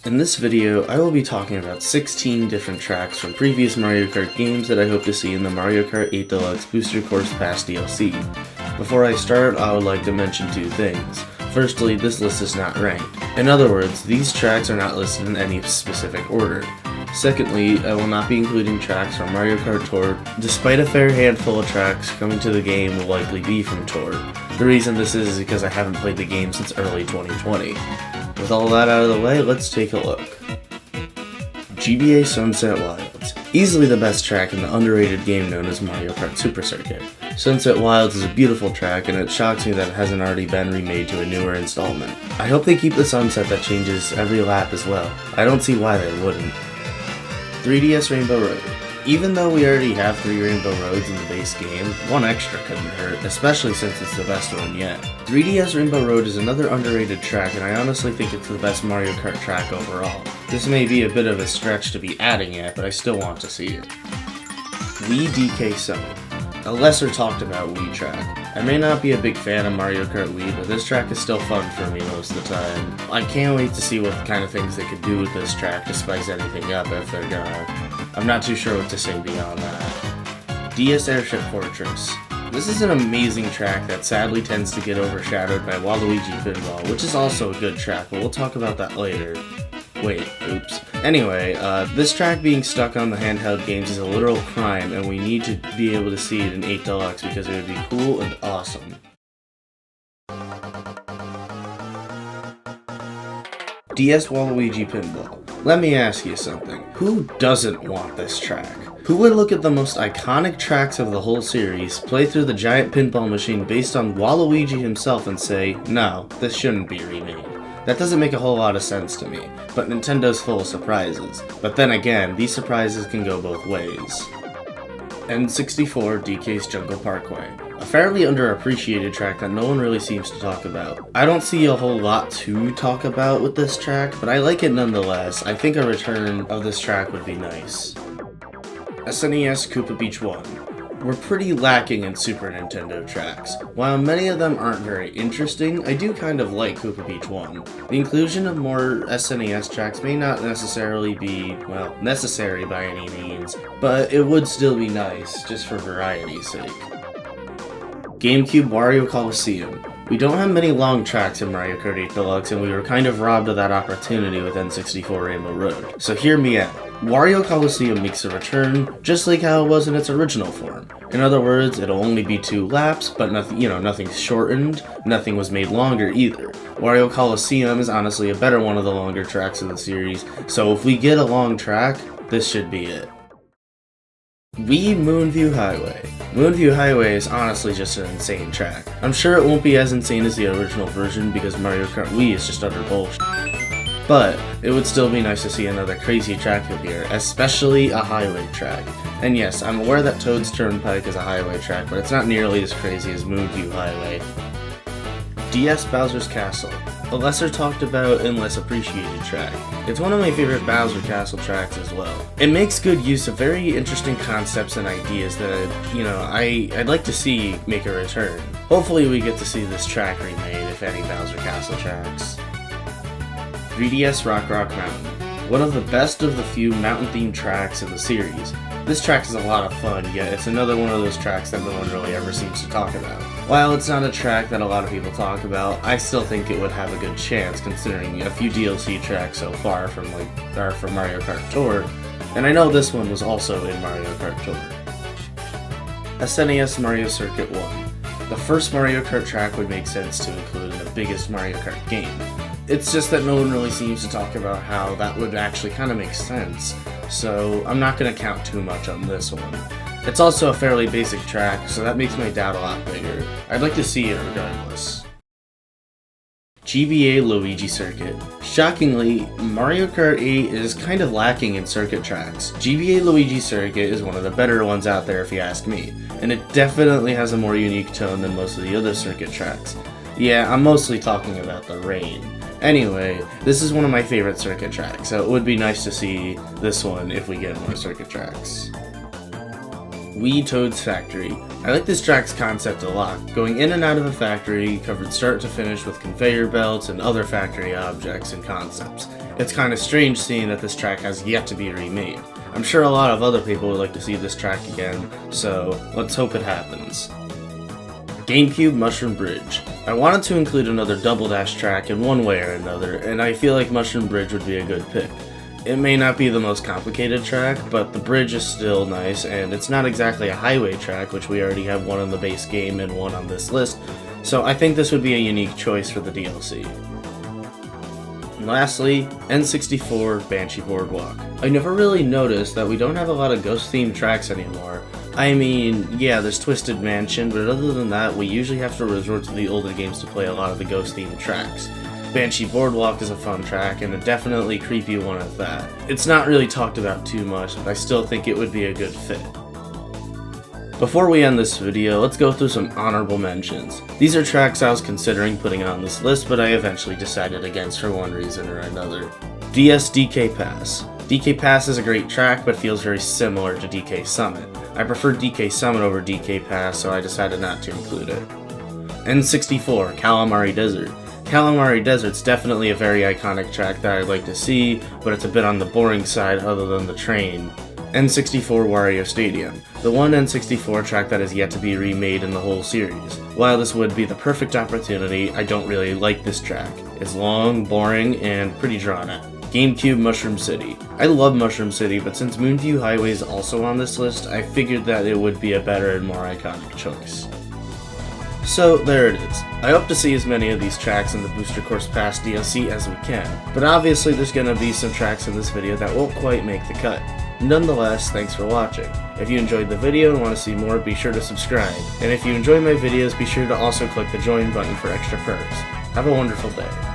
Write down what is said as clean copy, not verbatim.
In this video, I will be talking about 16 different tracks from previous Mario Kart games that I hope to see in the Mario Kart 8 Deluxe Booster Course Pass DLC. Before I start, I would like to mention two things. Firstly, this list is not ranked. In other words, these tracks are not listed in any specific order. Secondly, I will not be including tracks from Mario Kart Tour, despite a fair handful of tracks coming to the game will likely be from Tour. The reason this is because I haven't played the game since early 2020. With all that out of the way, let's take a look. GBA Sunset Wilds. Easily the best track in the underrated game known as Mario Kart Super Circuit. Sunset Wilds is a beautiful track, and it shocks me that it hasn't already been remade to a newer installment. I hope they keep the sunset that changes every lap as well. I don't see why they wouldn't. 3DS Rainbow Road. Even though we already have 3 Rainbow Roads in the base game, one extra couldn't hurt, especially since it's the best one yet. 3DS Rainbow Road is another underrated track, and I honestly think it's the best Mario Kart track overall. This may be a bit of a stretch to be adding it, but I still want to see it. Wii DK Summit. A lesser talked about Wii track. I may not be a big fan of Mario Kart Wii, but this track is still fun for me most of the time. I can't wait to see what kind of things they could do with this track to spice anything up if they're gonna. I'm not too sure what to say beyond that. DS Airship Fortress. This is an amazing track that sadly tends to get overshadowed by Waluigi Pinball, which is also a good track, but we'll talk about that later. Wait, oops. Anyway, this track being stuck on the handheld games is a literal crime, and we need to be able to see it in 8 Deluxe because it would be cool and awesome. DS Waluigi Pinball. Let me ask you something. Who doesn't want this track? Who would look at the most iconic tracks of the whole series, play through the giant pinball machine based on Waluigi himself and say, no, this shouldn't be remade? That doesn't make a whole lot of sense to me, but Nintendo's full of surprises. But then again, these surprises can go both ways. N64 DK's Jungle Parkway. A fairly underappreciated track that no one really seems to talk about. I don't see a whole lot to talk about with this track, but I like it nonetheless. I think a return of this track would be nice. SNES Koopa Beach 1. We're pretty lacking in Super Nintendo tracks. While many of them aren't very interesting, I do kind of like Koopa Beach 1. The inclusion of more SNES tracks may not necessarily be, well, necessary by any means, but it would still be nice, just for variety's sake. GameCube Wario Colosseum. We don't have many long tracks in Mario Kart 8 Deluxe, and we were kind of robbed of that opportunity with N64 Rainbow Road. So hear me out. Wario Colosseum makes a return, just like how it was in its original form. In other words, it'll only be 2 laps, but nothing's shortened, nothing was made longer either. Wario Colosseum is honestly a better one of the longer tracks of the series, so if we get a long track, this should be it. Wii Moonview Highway. Moonview Highway is honestly just an insane track. I'm sure it won't be as insane as the original version because Mario Kart Wii is just utter bullshit. But it would still be nice to see another crazy track here, especially a highway track. And yes, I'm aware that Toad's Turnpike is a highway track, but it's not nearly as crazy as Moonview Highway. DS Bowser's Castle. A lesser talked about and less appreciated track. It's one of my favorite Bowser Castle tracks as well. It makes good use of very interesting concepts and ideas that, I'd like to see make a return. Hopefully we get to see this track remade, if any Bowser Castle tracks. 3DS Rock Mountain. One of the best of the few mountain-themed tracks in the series. This track is a lot of fun, yet it's another one of those tracks that no one really ever seems to talk about. While it's not a track that a lot of people talk about, I still think it would have a good chance considering a few DLC tracks so far from Mario Kart Tour, and I know this one was also in Mario Kart Tour. SNES Mario Circuit 1. The first Mario Kart track would make sense to include in the biggest Mario Kart game. It's just that no one really seems to talk about how that would actually kind of make sense, so I'm not going to count too much on this one. It's also a fairly basic track, so that makes my doubt a lot bigger. I'd like to see it regardless. GBA Luigi Circuit. Shockingly, Mario Kart 8 is kind of lacking in circuit tracks. GBA Luigi Circuit is one of the better ones out there if you ask me, and it definitely has a more unique tone than most of the other circuit tracks. Yeah, I'm mostly talking about the rain. Anyway, this is one of my favorite circuit tracks, so it would be nice to see this one if we get more circuit tracks. Wii Toad's Factory. I like this track's concept a lot, going in and out of a factory, covered start to finish with conveyor belts and other factory objects and concepts. It's kind of strange seeing that this track has yet to be remade. I'm sure a lot of other people would like to see this track again, so let's hope it happens. GameCube Mushroom Bridge. I wanted to include another Double Dash track in one way or another, and I feel like Mushroom Bridge would be a good pick. It may not be the most complicated track, but the bridge is still nice, and it's not exactly a highway track, which we already have one in the base game and one on this list, so I think this would be a unique choice for the DLC. And lastly, N64 Banshee Boardwalk. I never really noticed that we don't have a lot of ghost-themed tracks anymore. I mean, yeah, there's Twisted Mansion, but other than that, we usually have to resort to the older games to play a lot of the ghost-themed tracks. Banshee Boardwalk is a fun track, and a definitely creepy one at that. It's not really talked about too much, but I still think it would be a good fit. Before we end this video, let's go through some honorable mentions. These are tracks I was considering putting on this list, but I eventually decided against for one reason or another. DS DK Pass. DK Pass is a great track, but feels very similar to DK Summit. I prefer DK Summit over DK Pass, so I decided not to include it. N64 Kalimari Desert. Kalimari Desert's definitely a very iconic track that I'd like to see, but it's a bit on the boring side other than the train. N64 Wario Stadium, the one N64 track that is yet to be remade in the whole series. While this would be the perfect opportunity, I don't really like this track. It's long, boring, and pretty drawn out. GameCube Mushroom City. I love Mushroom City, but since Moonview Highway is also on this list, I figured that it would be a better and more iconic choice. So there it is. I hope to see as many of these tracks in the Booster Course Pass DLC as we can, but obviously there's gonna be some tracks in this video that won't quite make the cut. Nonetheless, thanks for watching. If you enjoyed the video and want to see more, be sure to subscribe. And if you enjoy my videos, be sure to also click the join button for extra perks. Have a wonderful day.